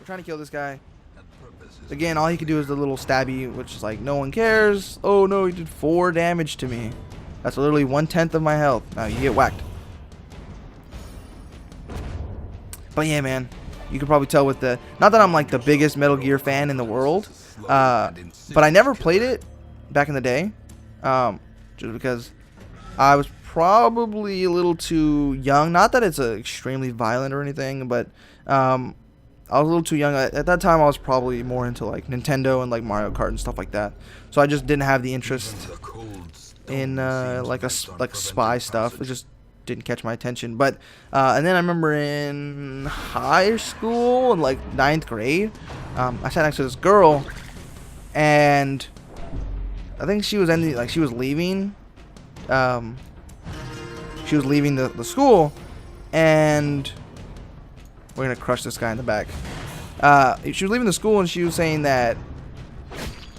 trying to kill this guy. Again, all he could do is the little stabby, which is like, no one cares. Oh no, he did 4 damage to me. That's literally 1/10 of my health. Now you get whacked. But yeah, man, you can probably tell with the, not that I'm like the biggest Metal Gear fan in the world, but I never played it back in the day, just because I was probably a little too young. Not that it's extremely violent or anything, but I was a little too young. At that time, I was probably more into like Nintendo and like Mario Kart and stuff like that. So I just didn't have the interest in like spy stuff. It just didn't catch my attention. But and then I remember in high school, in like 9th grade, I sat next to this girl, and I think she was ending, like she was leaving. She was leaving the school, and we're gonna crush this guy in the back. She was leaving the school, and she was saying that,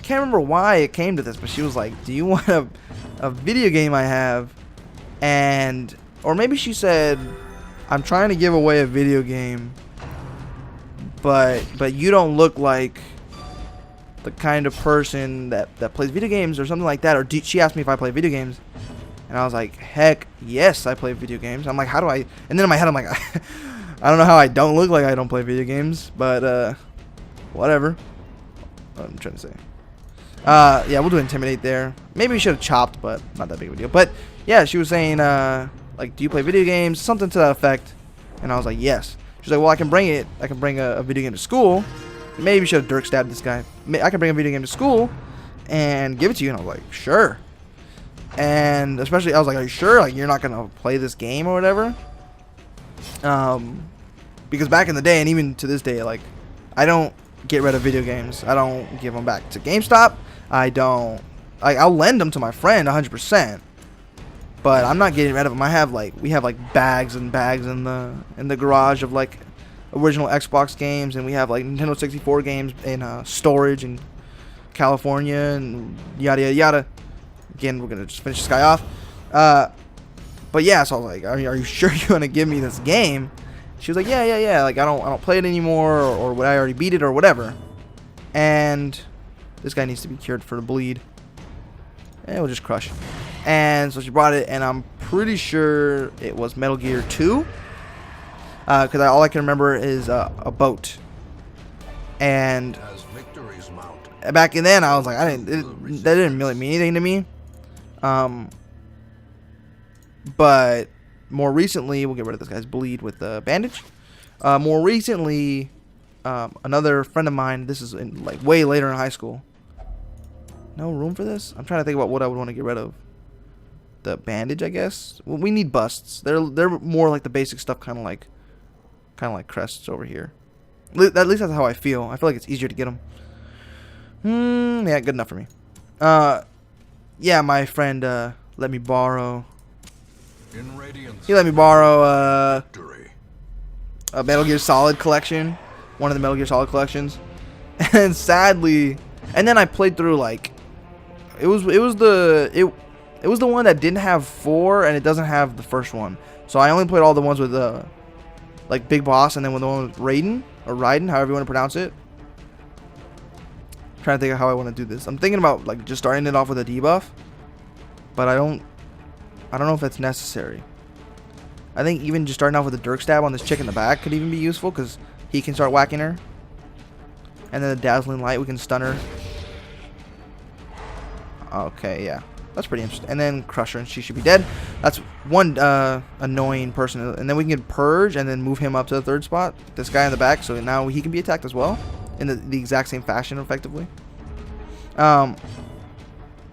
can't remember why it came to this, but she was like, "Do you want a video game I have?" And or maybe she said, "I'm trying to give away a video game, but you don't look like the kind of person that plays video games," or something like that. Or she asked me if I play video games, and I was like, "Heck yes, I play video games." I'm like, "How do I?" And then in my head, I'm like, I don't know how I don't look like I don't play video games, but whatever. What I'm trying to say. Yeah, we'll do intimidate there. Maybe we should have chopped, but not that big of a deal. But yeah, she was saying like, "Do you play video games?" Something to that effect. And I was like, "Yes." She's like, "Well, I can bring it. I can bring a video game to school." Maybe we should have dirk stabbed this guy. I can bring a video game to school and give it to you. And I was like, "Sure." And especially, I was like, "Are you sure? Like, you're not gonna play this game or whatever?" Because back in the day, and even to this day, like, I don't get rid of video games. I don't give them back to GameStop. I don't. I'll lend them to my friend 100%. But I'm not getting rid of them. We have like bags and bags in the garage of like original Xbox games, and we have like Nintendo 64 games in storage in California and yada yada yada. Again, we're gonna just finish this guy off. But yeah, so I was like, "Are you sure you want to give me this game?" She was like, yeah. Like, I don't play it anymore, or would I already beat it or whatever. And this guy needs to be cured for the bleed. And we'll just crush. And so she brought it, and I'm pretty sure it was Metal Gear 2. Because all I can remember is a boat. And back in then, I was like, that didn't really mean anything to me. But more recently, we'll get rid of this guy's bleed with the bandage. More recently, another friend of mine, this is in, like, way later in high school. No room for this? I'm trying to think about what I would want to get rid of. The bandage, I guess. Well, we need busts. They're more like the basic stuff, kind of like crests over here. At least that's how I feel. I feel like it's easier to get them. Yeah, good enough for me. Yeah, my friend let me borrow. He let me borrow a Metal Gear Solid collection, one of the Metal Gear Solid collections, and sadly, and then I played through like it was the one that didn't have 4, and it doesn't have the first one. So I only played all the ones with like Big Boss, and then with the one with Raiden or Raiden, however you want to pronounce it. I'm trying to think of how I want to do this. I'm thinking about like just starting it off with a debuff, but I don't know if that's necessary. I think even just starting off with a dirk stab on this chick in the back could even be useful, because he can start whacking her. And then the dazzling light, we can stun her. Okay, yeah. That's pretty interesting. And then crush her, and she should be dead. That's one annoying person. And then we can get Purge and then move him up to the 3rd spot. This guy in the back, so now he can be attacked as well. In the exact same fashion, effectively. But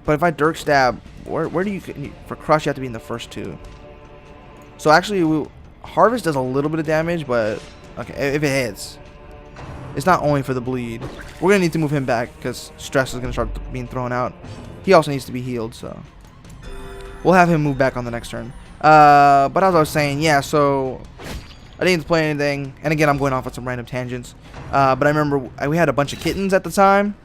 if I dirk stab, where do you, for crush, you have to be in the first 2. So actually, Harvest does a little bit of damage, but okay, if it hits, it's not only for the bleed. We're gonna need to move him back because stress is gonna start being thrown out. He also needs to be healed, so we'll have him move back on the next turn. But as I was saying, yeah, so I didn't play anything, and again, I'm going off on some random tangents. But I remember we had a bunch of kittens at the time,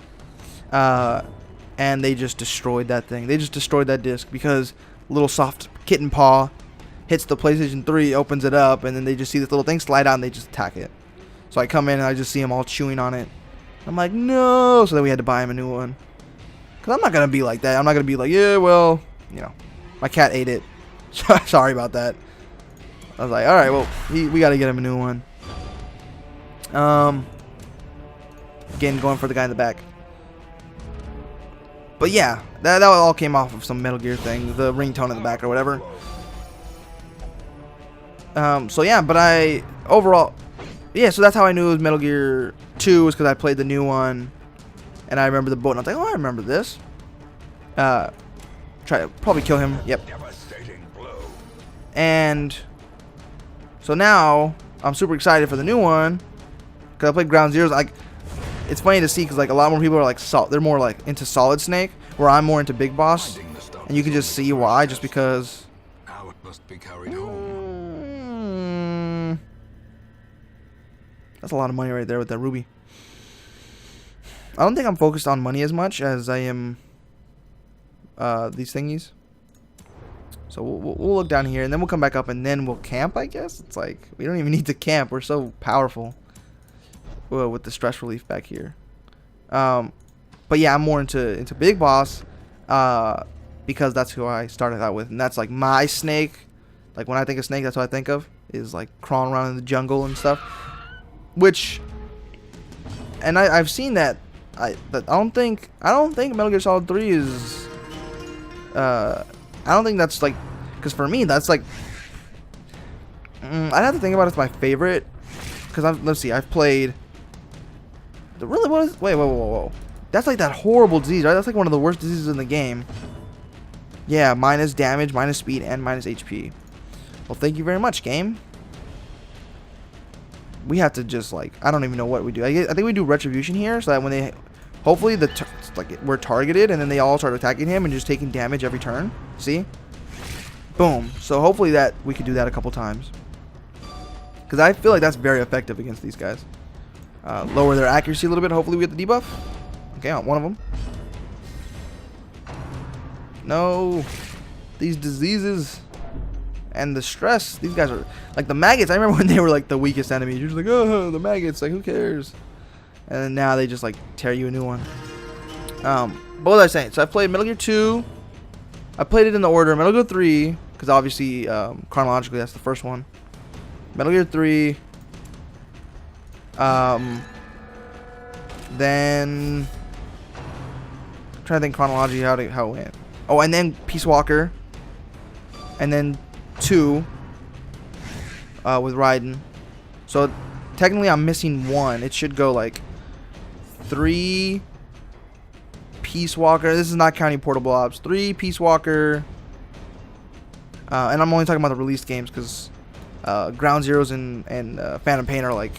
and they just destroyed that thing. They just destroyed that disc because little soft kitten paw hits the PlayStation 3, opens it up, and then they just see this little thing slide out, and they just attack it. So I come in and I just see him all chewing on it. I'm like, no. So then we had to buy him a new one. Because I'm not going to be like that. I'm not going to be like, yeah, well, you know, my cat ate it. Sorry about that. I was like, all right, well, we got to get him a new one. Again, going for the guy in the back. But yeah, that all came off of some Metal Gear thing. The ringtone in the back or whatever. So yeah, but overall, yeah, so that's how I knew it was Metal Gear 2, was because I played the new one, and I remember the boat, and I was like, oh, I remember this. Try to probably kill him. Yep. And so now I'm super excited for the new one, because I played Ground Zeroes. Like, it's funny to see, because like a lot more people are like they're more like into Solid Snake, where I'm more into Big Boss, and you can just see why, just because. How it must be carried home. That's a lot of money right there with that ruby. I don't think I'm focused on money as much as I am these thingies. So we'll look down here, and then we'll come back up, and then we'll camp, I guess. It's like, we don't even need to camp. We're so powerful. Whoa, with the stress relief back here. But yeah, I'm more into Big Boss, because that's who I started out with. And that's like my Snake. Like, when I think of Snake, that's what I think of. Is like crawling around in the jungle and stuff. Which, and I've seen that. I don't think Metal Gear Solid 3 is. I don't think that's like, because for me that's like. I'd have to think about it as my favorite, because let's see, I've played. Really, what is? Wait, whoa. That's like that horrible disease, right? That's like one of the worst diseases in the game. Yeah, minus damage, minus speed, and minus HP. Well, thank you very much, game. We have to just like, I don't even know what we do. I think we do retribution here, so that when they, hopefully we're targeted, and then they all start attacking him and just taking damage every turn. See? Boom. So hopefully that we could do that a couple times, because I feel like that's very effective against these guys. Lower their accuracy a little bit. Hopefully we get the debuff. Okay, on one of them. No, these diseases. And the stress, these guys are like the maggots. I remember when they were like the weakest enemy. You're just like, oh, the maggots, like, who cares? And then now they just like tear you a new one. But what was I saying? So I played Metal Gear 2. I played it in the order Metal Gear 3, because obviously chronologically that's the first one. Metal Gear 3. Then I'm trying to think chronology how it went. Oh, and then Peace Walker. And then 2 with Raiden. So technically I'm missing 1. It should go like 3 Peace Walker. This is not counting Portable Ops. 3 Peace Walker. And I'm only talking about the released games, because Ground Zeroes and Phantom Pain are like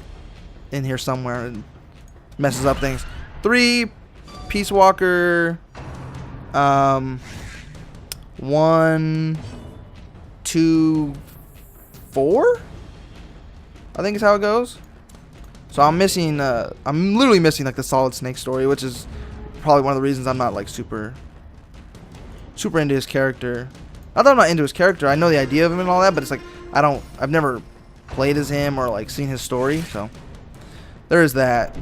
in here somewhere and messes up things. 3 Peace Walker. 1, 2, 4, I think is how it goes. So I'm missing, I'm literally missing like the Solid Snake story, which is probably one of the reasons I'm not like super into his character. Not that I'm not into his character, I know the idea of him and all that, but it's like I've never played as him or like seen his story, so there is that.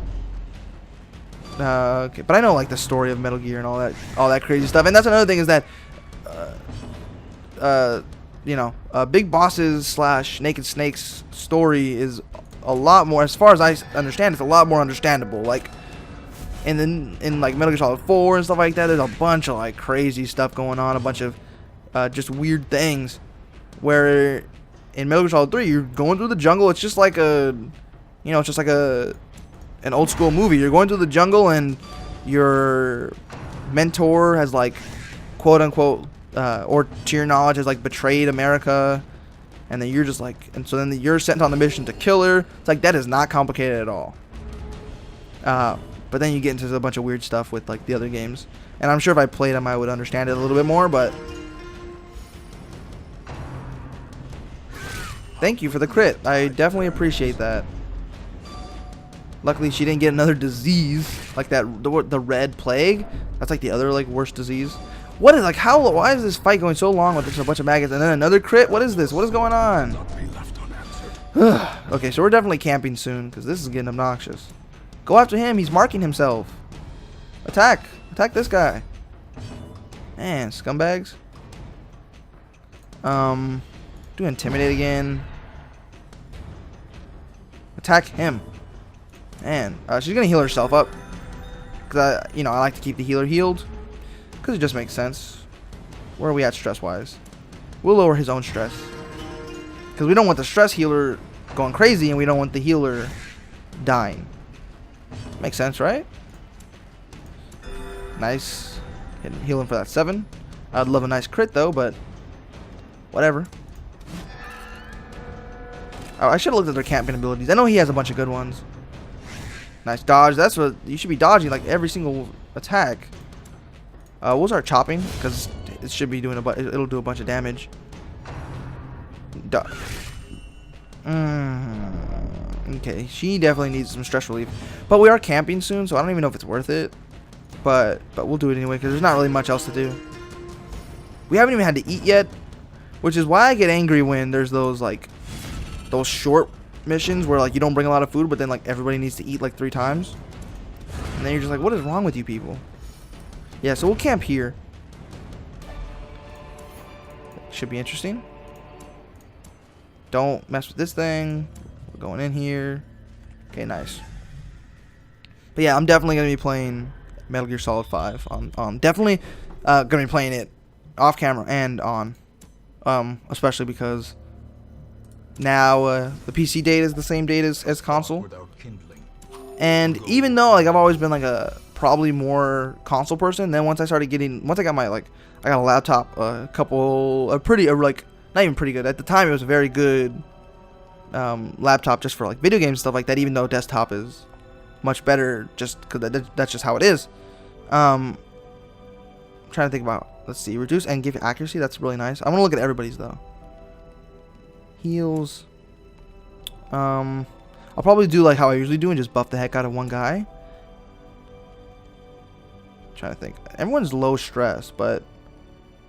Okay, but I know like the story of Metal Gear and all that crazy stuff, and that's another thing is that, you know, Big Boss's / Naked Snake's story is a lot more, as far as I understand, it's a lot more understandable. Like, in like Metal Gear Solid 4 and stuff like that, there's a bunch of like crazy stuff going on, a bunch of just weird things. Where in Metal Gear Solid 3, you're going through the jungle. It's just like an old school movie. You're going through the jungle, and your mentor has like, quote unquote, or to your knowledge, has like betrayed America, and then you're just like, and so then you're sent on the mission to kill her. It's like, that is not complicated at all. But then you get into a bunch of weird stuff with like the other games, and I'm sure if I played them I would understand it a little bit more. But thank you for the crit. I definitely appreciate that. Luckily she didn't get another disease like that, the red plague. That's like the other like worst disease. What is, like, why is this fight going so long with just a bunch of maggots and then another crit? What is this? What is going on? Okay, so we're definitely camping soon because this is getting obnoxious. Go after him. He's marking himself. Attack. Attack this guy. Man, scumbags. Do intimidate again. Attack him. Man, she's gonna heal herself up. Cause I like to keep the healer healed. Cause it just makes sense. Where are we at stress-wise? We'll lower his own stress. Cause we don't want the stress healer going crazy, and we don't want the healer dying. Makes sense, right? Nice. Healing for that 7. I'd love a nice crit though, but whatever. Oh, I should have looked at their camping abilities. I know he has a bunch of good ones. Nice dodge. That's what you should be dodging, like every single attack. We'll start chopping because it should be doing it'll do a bunch of damage. Okay, she definitely needs some stress relief, but we are camping soon, so I don't even know if it's worth it. But we'll do it anyway because there's not really much else to do. We haven't even had to eat yet, which is why I get angry when there's those short missions where like you don't bring a lot of food, but then like everybody needs to eat like 3 times, and then you're just like, what is wrong with you people? Yeah, so we'll camp here. Should be interesting. Don't mess with this thing. We're going in here. Okay, nice. But yeah, I'm definitely gonna be playing Metal Gear Solid 5 on definitely gonna be playing it off camera and on, especially because now the PC date is the same date as console. And even though like I've always been like a probably more console person, then once I got my I got a laptop, not even pretty good at the time. It was a very good laptop just for like video games and stuff like that. Even though desktop is much better, just because that's just how it is. I'm trying to think about. Let's see, reduce and give accuracy. That's really nice. I want to look at everybody's though. Heals. I'll probably do like how I usually do and just buff the heck out of one guy. Trying to think. Everyone's low stress, but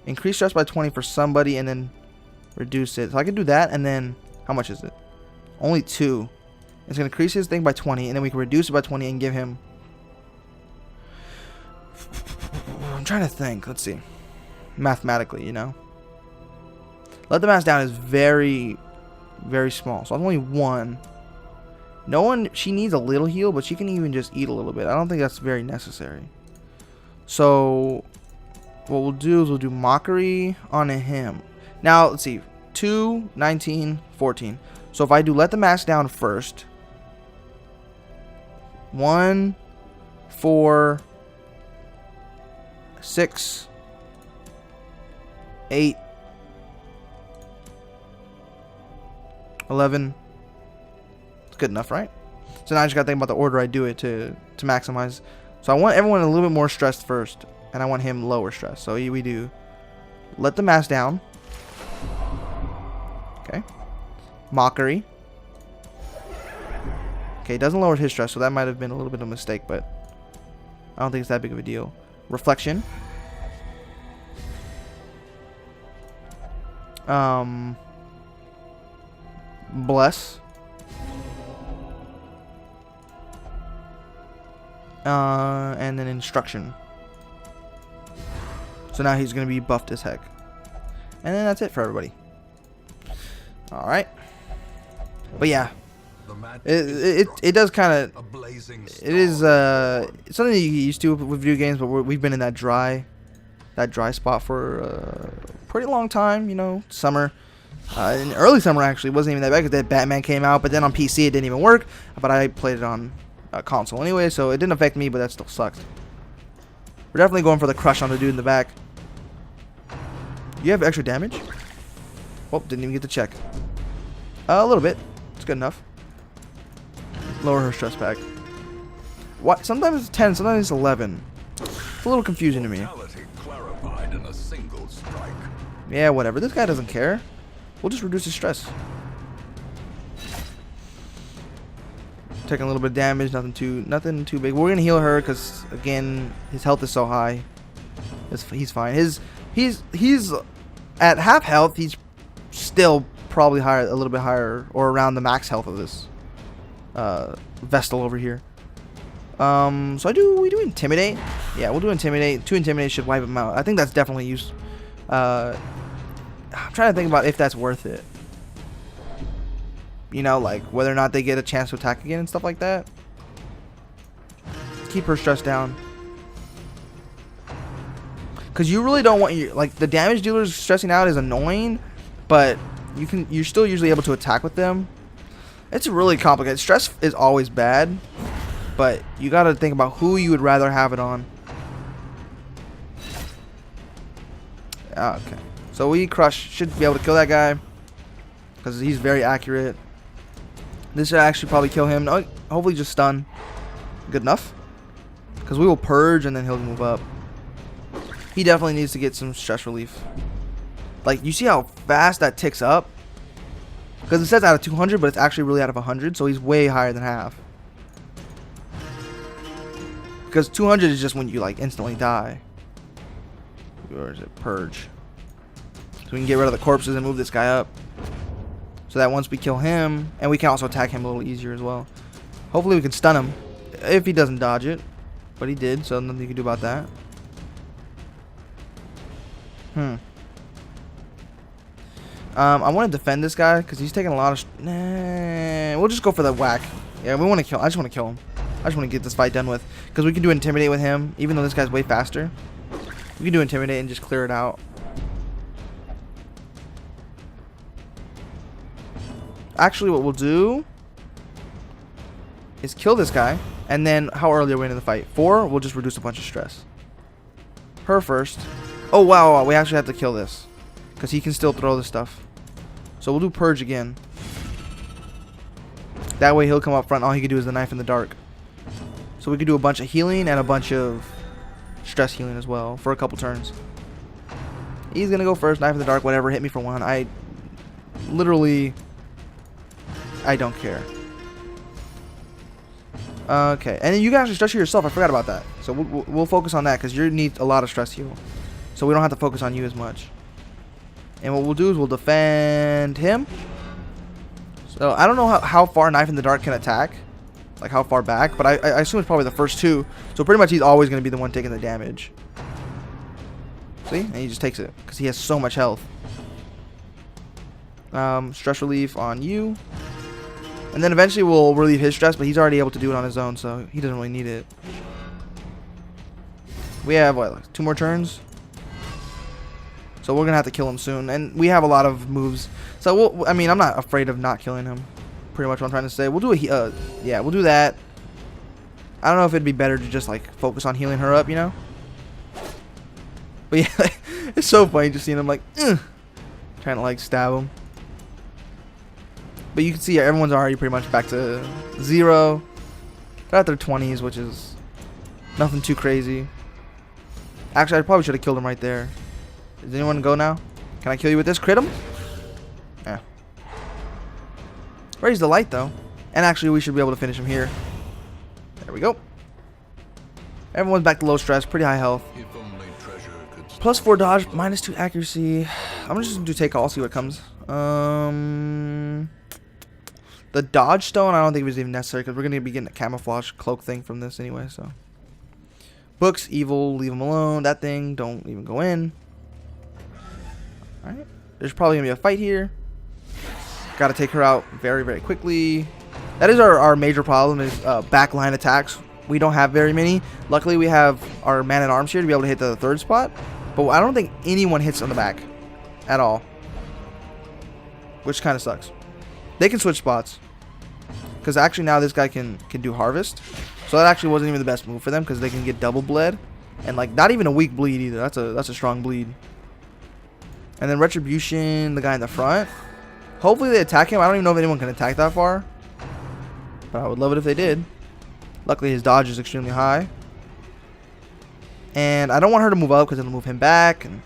increase stress by 20 for somebody and then reduce it. So I can do that, and then how much is it? Only 2. It's gonna increase his thing by 20, and then we can reduce it by 20 and give him. I'm trying to think. Let's see. Mathematically, let the mask down is very, very small. So I'm only 1. No one. She needs a little heal, but she can even just eat a little bit. I don't think that's very necessary. So what we'll do is we'll do mockery on him. Now let's see. 2, 19, 14. So if I do let the mask down first. 1, 4, 6, 8, 11. It's good enough, right? So now I just gotta think about the order I do it to maximize. So I want everyone a little bit more stressed first, and I want him lower stress. So we do let the mask down. Okay. Mockery. Okay, it doesn't lower his stress, so that might have been a little bit of a mistake, but I don't think it's that big of a deal. Reflection. Bless. And then instruction. So now he's gonna be buffed as heck. And then that's it for everybody. Alright. But yeah. It does kind of. It is something that you get used to with video games, but we've been in that dry spot for a pretty long time. Summer, in early summer actually wasn't even that bad because that Batman came out, but then on PC it didn't even work. But I played it on console anyway, so it didn't affect me, but that still sucked. We're definitely going for the crush on the dude in the back. You have extra damage? Oh, didn't even get to check. A little bit. It's good enough. Lower her stress pack. What? Sometimes it's 10, sometimes it's 11. It's a little confusing to me. Yeah, whatever. This guy doesn't care. We'll just reduce his stress. Taking a little bit of damage, nothing too big. We're gonna heal her because again, his health is so high. He's fine. He's at half health. He's still probably higher, a little bit higher, or around the max health of this Vestal over here. So we do Intimidate. Yeah, we'll do Intimidate. 2 Intimidate should wipe him out. I think that's definitely used. I'm trying to think about if that's worth it. You know, like whether or not they get a chance to attack again and stuff like that. Keep her stress down. Because you really don't want your, like, the damage dealers stressing out is annoying, but you're still usually able to attack with them. It's really complicated. Stress is always bad, but you got to think about who you would rather have it on. Okay. So we should be able to kill that guy because he's very accurate. This should actually probably kill him. No, hopefully just stun. Good enough. Because we will purge and then he'll move up. He definitely needs to get some stress relief. Like, you see how fast that ticks up? Because it says out of 200, but it's actually really out of 100. So he's way higher than half. Because 200 is just when you, like, instantly die. Or is it purge? So we can get rid of the corpses and move this guy up. So that once we kill him, and we can also attack him a little easier as well. Hopefully we can stun him. If he doesn't dodge it. But he did, so nothing you can do about that. I want to defend this guy because he's taking a lot of. We'll just go for the whack. Yeah, we want to kill. I just want to kill him. I just want to get this fight done with because we can do Intimidate with him, even though this guy's way faster. We can do Intimidate and just clear it out. Actually, what we'll do is kill this guy, and then how early are we into the fight? 4. We'll just reduce a bunch of stress. Her first. Oh wow, we actually have to kill this because he can still throw this stuff. So we'll do purge again. That way he'll come up front. All he can do is the knife in the dark. So we can do a bunch of healing and a bunch of stress healing as well for a couple turns. He's gonna go first. Knife in the dark. Whatever. Hit me for 1. I don't care. Okay, and then you can actually stress heal yourself. I forgot about that. So we'll focus on that because you need a lot of stress heal. So we don't have to focus on you as much. And what we'll do is we'll defend him. So I don't know how far Knife in the Dark can attack. Like how far back. But I assume it's probably the first 2. So pretty much he's always going to be the one taking the damage. See? And he just takes it. Because he has so much health. Stress relief on you. And then eventually we'll relieve his stress. But he's already able to do it on his own. So he doesn't really need it. We have, what, like 2 more turns? So we're going to have to kill him soon. And we have a lot of moves. So, I mean, I'm not afraid of not killing him. Pretty much what I'm trying to say. We'll do yeah, we'll do that. I don't know if it'd be better to just, like, focus on healing her up, you know? But, yeah, it's so funny just seeing him, like, trying to, like, stab him. But you can see everyone's already pretty much back to 0. They're at their 20s, which is nothing too crazy. Actually, I probably should have killed him right there. Does anyone go now? Can I kill you with this? Crit him? Yeah. Raise the light, though. And actually, we should be able to finish him here. There we go. Everyone's back to low stress. Pretty high health. Plus 4 dodge, minus 2 accuracy. I'm just going to do take all, see what comes. The dodge stone, I don't think it was even necessary because we're going to be getting a camouflage cloak thing from this anyway, so. Books, evil, leave them alone. That thing, don't even go in. Alright. There's probably going to be a fight here. Got to take her out very, very quickly. That is our major problem is backline attacks. We don't have very many. Luckily, we have our man-at-arms here to be able to hit the 3rd spot. But I don't think anyone hits on the back at all. Which kind of sucks. They can switch spots. Because actually now this guy can do harvest. So that actually wasn't even the best move for them because they can get double bled. And like not even a weak bleed either. That's a strong bleed. And then Retribution, the guy in the front. Hopefully they attack him. I don't even know if anyone can attack that far. But I would love it if they did. Luckily his dodge is extremely high. And I don't want her to move up because it'll move him back. And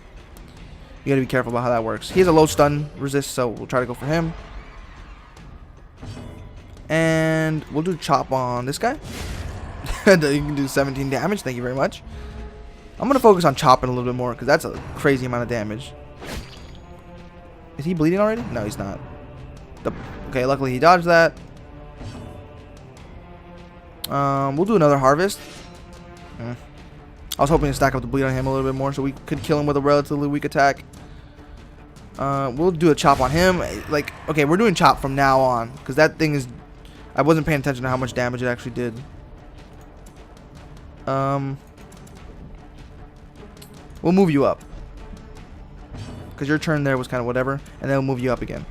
you gotta be careful about how that works. He has a low stun resist, so we'll try to go for him. And we'll do chop on this guy. You can do 17 damage. Thank you very much. I'm gonna focus on chopping a little bit more because that's a crazy amount of damage. Is he bleeding already? No, he's not. Okay, luckily he dodged that. We'll do another harvest. I was hoping to stack up the bleed on him a little bit more so we could kill him with a relatively weak attack. We'll do a chop on him. Like, okay, we're doing chop from now on because that thing is... I wasn't paying attention to how much damage it actually did. We'll move you up because your turn there was kind of whatever, and then we'll move you up again.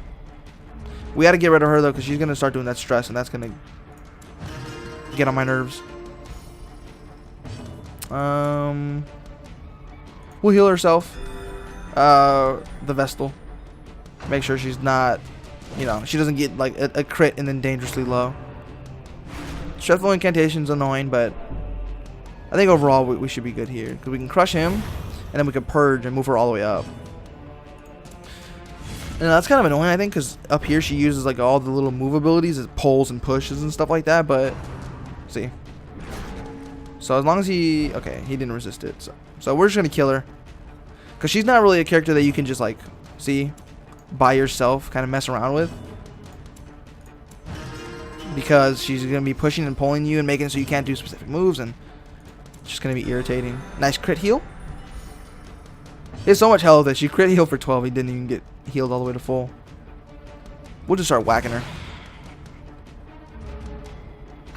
We got to get rid of her though because she's gonna start doing that stress, and that's gonna get on my nerves. We'll heal herself. The Vestal. Make sure she's not, you know, she doesn't get like a crit and then dangerously low. Stressful incantation's annoying, but I think overall we should be good here because we can crush him, and then we can purge and move her all the way up. And that's kind of annoying, I think, because up here she uses like all the little move abilities, as pulls and pushes and stuff like that. But see, so as long as he didn't resist it, so we're just gonna kill her because she's not really a character that you can just like see by yourself, kind of mess around with, because she's gonna be pushing and pulling you and making it so you can't do specific moves, and it's just gonna be irritating. Nice crit heal. He has so much health that she crit heal for 12. He didn't even get healed all the way to full. We'll just start whacking her.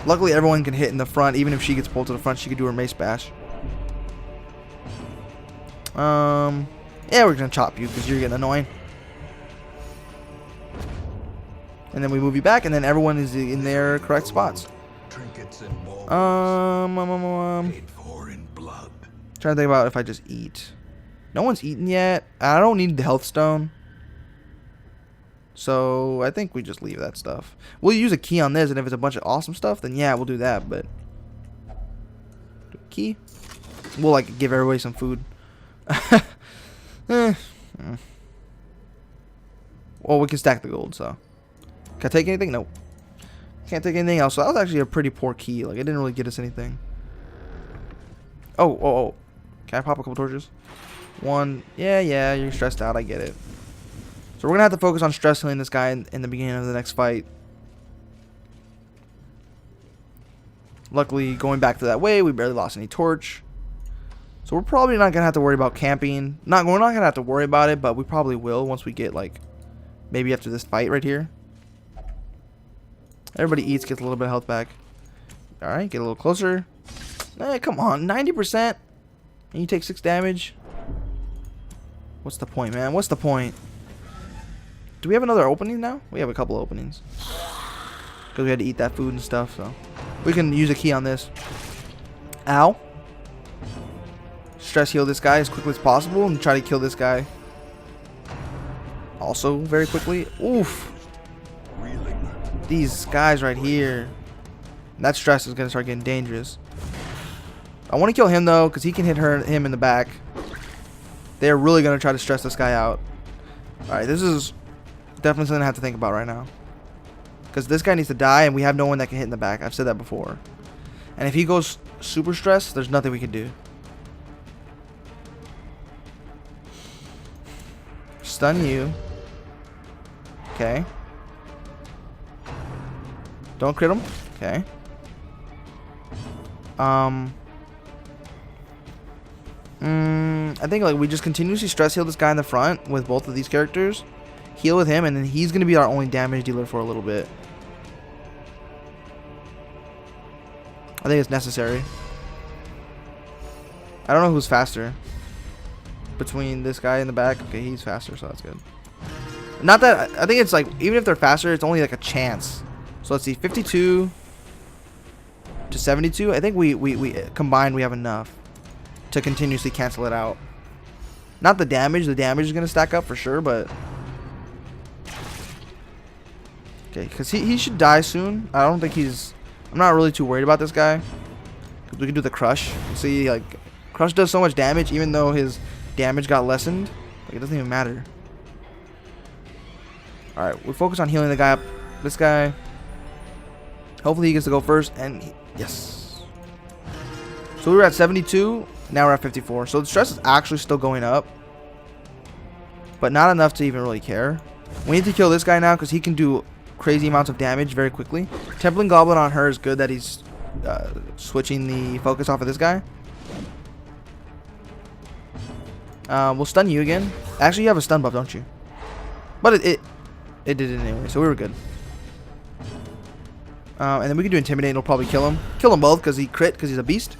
Luckily, everyone can hit in the front. Even if she gets pulled to the front, she could do her mace bash. Yeah, we're gonna chop you because you're getting annoying. And then we move you back, and then everyone is in their correct spots. Trinkets and Paid for in blood. Trying to think about if I just eat. No one's eaten yet. I don't need the health stone. So I think we just leave that stuff. We'll use a key on this, and if it's a bunch of awesome stuff, then yeah, we'll do that. But key, we'll like give everybody some food. Well, we can stack the gold. So can I take anything? Nope. Can't take anything else. So that was actually a pretty poor key. Like it didn't really get us anything. Oh. Can I pop a couple torches? One. Yeah, you're stressed out. I get it. So we're going to have to focus on stress healing this guy in the beginning of the next fight. Luckily, going back to that way, we barely lost any torch. So we're probably not going to have to worry about camping. We're not going to have to worry about it, but we probably will once we get, like, maybe after this fight right here. Everybody eats, gets a little bit of health back. Alright, get a little closer. Hey, come on, 90%? And you take 6 damage? What's the point, man? What's the point? Do we have another opening now? We have a couple openings. Because we had to eat that food and stuff, so. We can use a key on this. Ow. Stress heal this guy as quickly as possible and try to kill this guy. Also, very quickly. Oof. These guys right here. That stress is going to start getting dangerous. I want to kill him, though, because he can hit him in the back. They're really going to try to stress this guy out. Alright, this is definitely something I have to think about right now. Because this guy needs to die, and we have no one that can hit in the back. I've said that before. And if he goes super stressed, there's nothing we can do. Stun you. Okay. Don't crit him. Okay. I think like we just continuously stress heal this guy in the front with both of these characters. Heal with him, and then he's going to be our only damage dealer for a little bit. I think it's necessary. I don't know who's faster between this guy in the back. Okay, he's faster, so that's good. Not that I think it's like even if they're faster, it's only like a chance. So let's see, 52 to 72. I think we combined we have enough to continuously cancel it out. Not the damage. The damage is gonna stack up for sure, but okay, because he should die soon. I don't think he's. I'm not really too worried about this guy. Cause we can do the crush. See, like crush does so much damage, even though his damage got lessened. Like it doesn't even matter. All right, we focus on healing the guy up. This guy. Hopefully he gets to go first, and yes. So we were at 72. Now we're at 54. So the stress is actually still going up, but not enough to even really care. We need to kill this guy now because he can do crazy amounts of damage very quickly. Templing Goblin on her is good that he's switching the focus off of this guy. We'll stun you again. Actually, you have a stun buff, don't you? But it did it anyway, so we were good. And then we can do Intimidate, and it'll probably kill him. Kill them both because he crit, because he's a beast.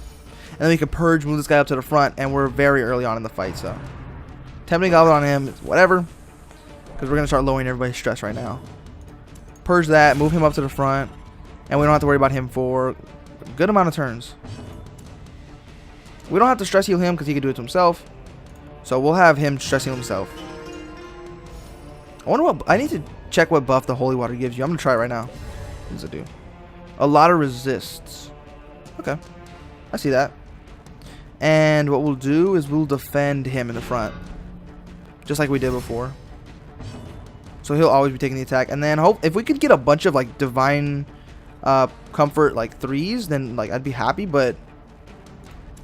And then we can Purge, move this guy up to the front, and we're very early on in the fight, so. Tempting Goblin on him, whatever. Because we're going to start lowering everybody's stress right now. Purge that, move him up to the front, and we don't have to worry about him for a good amount of turns. We don't have to stress heal him because he can do it to himself. So we'll have him stress heal himself. I wonder what, I need to check what buff the Holy Water gives you. I'm going to try it right now. What does it do? A lot of resists. Okay. I see that. And what we'll do is we'll defend him in the front. Just like we did before. So he'll always be taking the attack. And then hope if we could get a bunch of like divine comfort like 3s, then like I'd be happy. But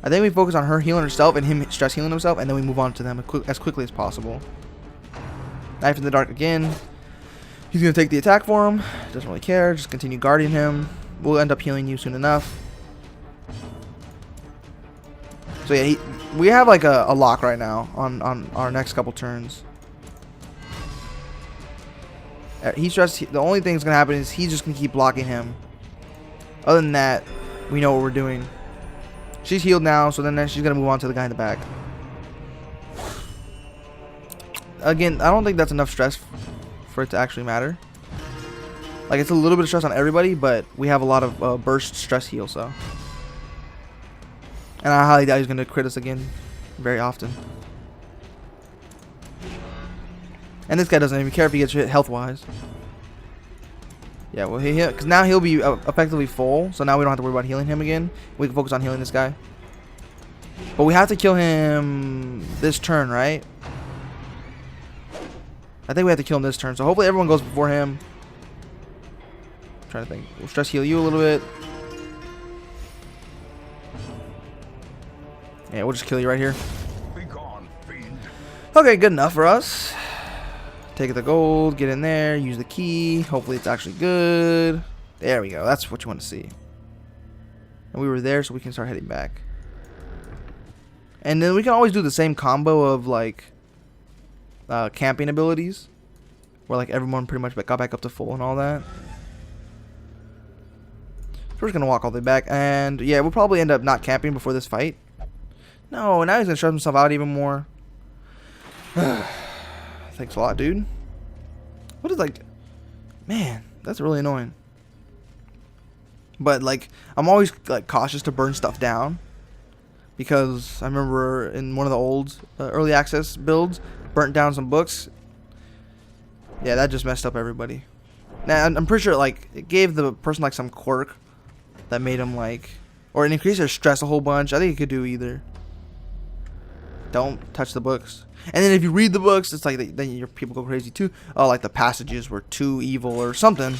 I think we focus on her healing herself and him stress healing himself, and then we move on to them as quickly as possible. Knife in the dark again. He's going to take the attack for him. Doesn't really care. Just continue guarding him. We'll end up healing you soon enough. So yeah, we have like a lock right now on our next couple turns. The only thing that's going to happen is he's just going to keep blocking him. Other than that, we know what we're doing. She's healed now, so then she's going to move on to the guy in the back. Again, I don't think that's enough stress for it to actually matter. Like, it's a little bit of stress on everybody, but we have a lot of burst stress heal, so. And I highly doubt he's going to crit us again very often. And this guy doesn't even care if he gets hit health-wise. Yeah, well, because now he'll be effectively full, so now we don't have to worry about healing him again. We can focus on healing this guy. But we have to kill him this turn, right? I think we have to kill him this turn, so hopefully everyone goes before him. I'm trying to think. We'll stress heal you a little bit. Yeah, we'll just kill you right here. Be gone, fiend. Okay, good enough for us. Take the gold, get in there, use the key. Hopefully it's actually good. There we go. That's what you want to see. And we were there, so we can start heading back. And then we can always do the same combo of like camping abilities, where like everyone pretty much got back up to full and all that. So we're just gonna walk all the way back, and yeah, we'll probably end up not camping before this fight. No, now he's gonna stress himself out even more. Thanks a lot, dude. What is like, man, that's really annoying. But like, I'm always like cautious to burn stuff down, because I remember in one of the old early access builds, burnt down some books. Yeah, that just messed up everybody. Now I'm pretty sure like it gave the person like some quirk that made him like, or it increased their stress a whole bunch. I think it could do either. Don't touch the books. And then if you read the books, it's like then your people go crazy too. Oh, like the passages were too evil or something.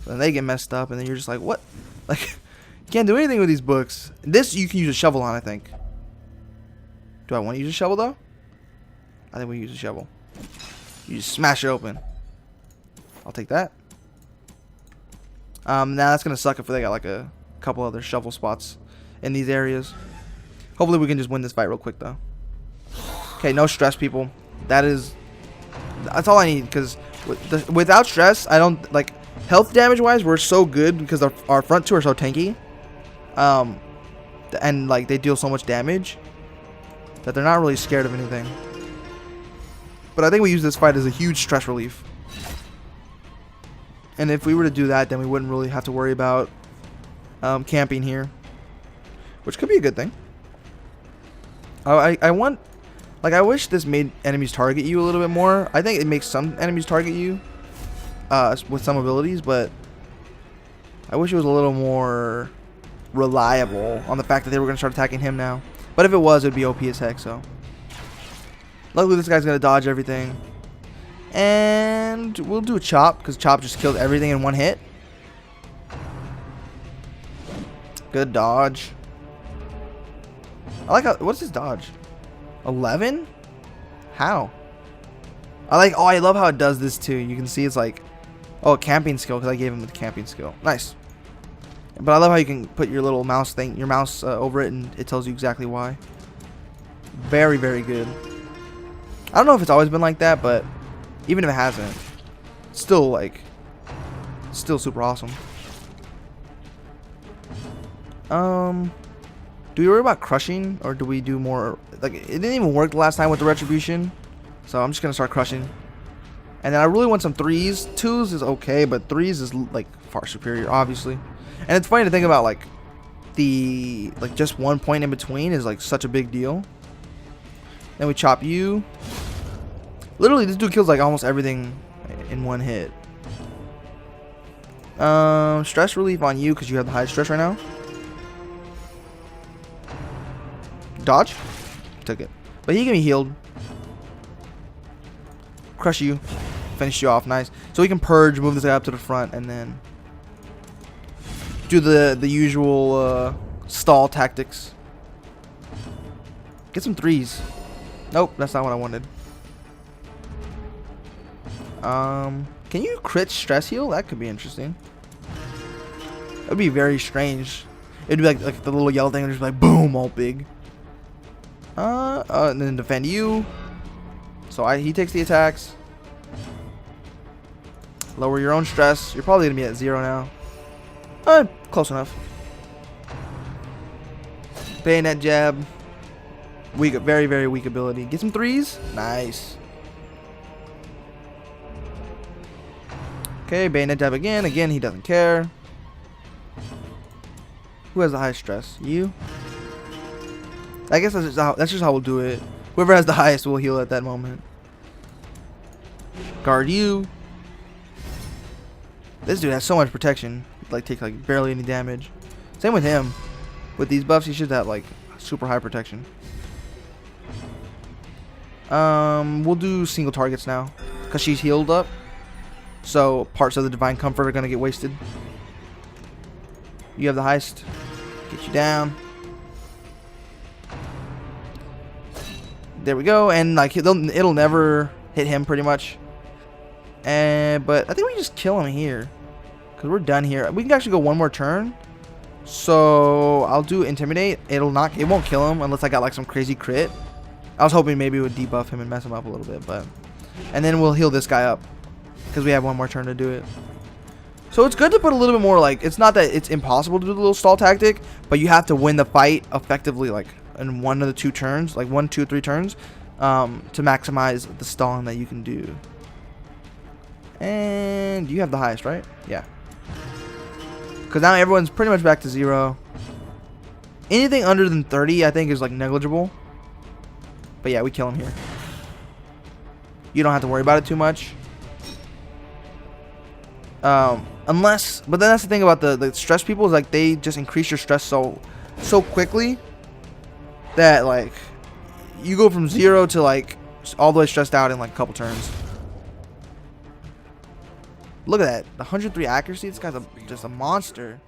Then they get messed up, and then you're just like, what? Like, you can't do anything with these books. This you can use a shovel on, I think. Do I want to use a shovel though? I think we use a shovel. You just smash it open. I'll take that. Now that's gonna suck if they got like a couple other shovel spots in these areas. Hopefully we can just win this fight real quick though. Okay, no stress, people. That's all I need, because without stress, I don't like health damage wise. We're so good because our front two are so tanky, and like they deal so much damage that they're not really scared of anything. But I think we use this fight as a huge stress relief. And if we were to do that, then we wouldn't really have to worry about camping here, which could be a good thing. I wish this made enemies target you a little bit more. I think it makes some enemies target you with some abilities, but I wish it was a little more reliable on the fact that they were going to start attacking him now. But if it was, it would be OP as heck, so. Luckily, this guy's going to dodge everything. And we'll do a chop, because chop just killed everything in one hit. Good dodge. I like how, what's his dodge? 11? How? I love how it does this too. You can see it's like, oh, a camping skill because I gave him the camping skill. Nice. But I love how you can put your little mouse thing, your mouse over it, and it tells you exactly why. Very, very good. I don't know if it's always been like that, but even if it hasn't, still super awesome. Do we worry about crushing, or do we do more? Like, it didn't even work the last time with the retribution, so I'm just gonna start crushing. And then I really want some 3s. 2s is okay, but 3s is like far superior, obviously. And it's funny to think about, like, just 1 point in between is like such a big deal. Then we chop you. Literally, this dude kills like almost everything in one hit. Stress relief on you because you have the highest stress right now. Dodge. Took it. But he can be healed. Crush you. Finish you off. Nice. So we can purge, move this guy up to the front, and then do the usual stall tactics. Get some 3s. Nope, that's not what I wanted. Can you crit stress heal? That could be interesting. That would be very strange. It'd be like the little yellow thing would just be like boom, all big. And then defend you. So he takes the attacks. Lower your own stress. You're probably gonna be at 0 now. Close enough. Bayonet jab. Weak, very, very weak ability. Get some 3s. Nice. Okay, bayonet jab again. Again, he doesn't care. Who has the highest stress? You? I guess that's just how we'll do it. Whoever has the highest will heal at that moment. Guard you. This dude has so much protection. Like, take like barely any damage. Same with him. With these buffs, he should have like super high protection. We'll do single targets now, cause she's healed up. So parts of the divine comfort are gonna get wasted. You have the highest. Get you down. There we go. And like it'll never hit him pretty much. But I think we just kill him here, cause we're done here. We can actually go one more turn. So I'll do intimidate. It won't kill him unless I got like some crazy crit. I was hoping maybe it would debuff him and mess him up a little bit, but and then we'll heal this guy up because we have one more turn to do it. So it's good to put a little bit more, like, it's not that it's impossible to do the little stall tactic, but you have to win the fight effectively, like in 1 of the 2 turns, like 1, 2, 3 turns, to maximize the stalling that you can do. And you have the highest, right? Yeah. Because now everyone's pretty much back to 0. Anything under than 30, I think, is like negligible. But yeah, we kill him here. You don't have to worry about it too much. Unless, but then that's the thing about the stress people, is like they just increase your stress so quickly that like you go from 0 to like all the way stressed out in like a couple turns. Look at that, the 103 accuracy. This guy's just a monster.